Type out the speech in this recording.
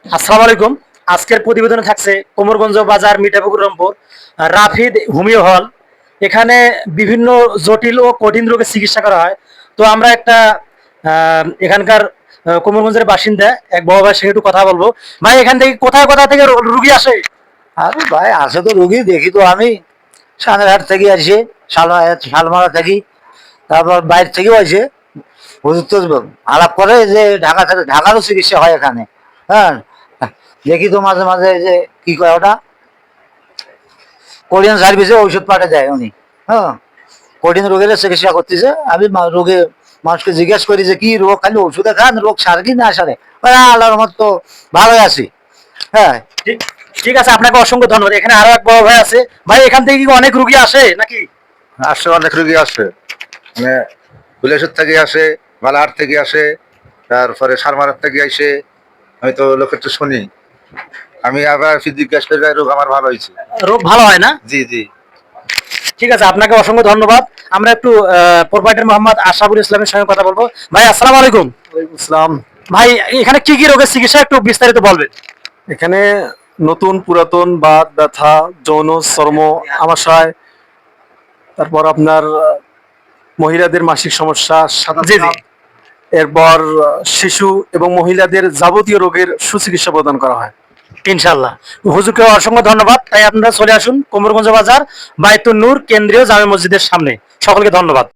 আসসালামু আলাইকুম। আজকের প্রতিবেদনে থাকছে কোমরগঞ্জ বাজার মিঠাপুকুর রংপুর রাফিদ হোমিও হল। এখানে বিভিন্ন জটিল ও কঠিন রোগের চিকিৎসা করা হয়। তো আমরা একটা এখানকার কোমরগঞ্জের বাসিন্দা এক বড় ভাইয়ের সঙ্গে একটু কথা বলবো। ভাই, এখান থেকে কোথায় কোথা থেকে রুগী আসে? আরে ভাই, আসে তো রুগী দেখি তো আমি সানেরহাট থেকে আসি, শালমারা থাকি, তারপর বাইরে থেকেও আসে। হুজুর তো আলাপ করে যে ঢাকা থেকে, ঢাকারও চিকিৎসা হয় এখানে। হ্যাঁ, দেখি তো মাঝে মাঝে যে কি কয় ওটা, কোরিয়ান সার্ভিসে ঔষধ পাঠা যায় উনি। হ্যাঁ, কঠিন রোগের চিকিৎসা করতেছে। আমি রোগে মানুষকে জিজ্ঞেস করি যে কি রোগ, খালি ওষুধে খান, রোগ সারে কি না সারে? আল্লাহর মত তো ভালোই আছি। হ্যাঁ, ঠিক ঠিক আছে, আপনাকে অসংখ্য ধন্যবাদ। এখানে আরো এক বড় ভাই আছে। ভাই, এখান থেকে কি অনেক রুগী আসে নাকি? আসে, অনেক রোগী আসে, মানে ফুলেশ্বর থেকে আসে, বালাহাট থেকে আসে, তারপরে সারমারার থেকে আসে। আমি তো লোকের তো শুনি, আমি আবার জিজ্ঞাসা করি রোগ আমার ভালো হয়েছে। রোগ ভালো হয় না? জি জি। ঠিক আছে, আপনাকে অসংখ্য ধন্যবাদ। আমরা একটু প্রোভাইডার মোহাম্মদ আশরাফুল ইসলামের সঙ্গে কথা বলবো। ভাই, আসসালামু আলাইকুম। ইসলাম। ভাই, এখানে কি কি রোগের চিকিৎসা একটু বিস্তারিত বলবেন? এখানে নতুন পুরাতন বাত ব্যথা, যৌন চর্ম আমাশয়, তারপর আপনার মহিলাদের মাসিক সমস্যা, সাদা জি জি। দাগ, এরপর শিশু এবং মহিলাদের যাবতীয় রোগের সুচিকিৎসা প্রদান করা হয়। ইনশাল্লাহ। হুজুরকে অসংখ্য ধন্যবাদ। তাই আপনারা চলে আসুন কোমরগঞ্জ বাজার বাইতুন নূর কেন্দ্রীয় জামে মসজিদের সামনে। সকলকে ধন্যবাদ।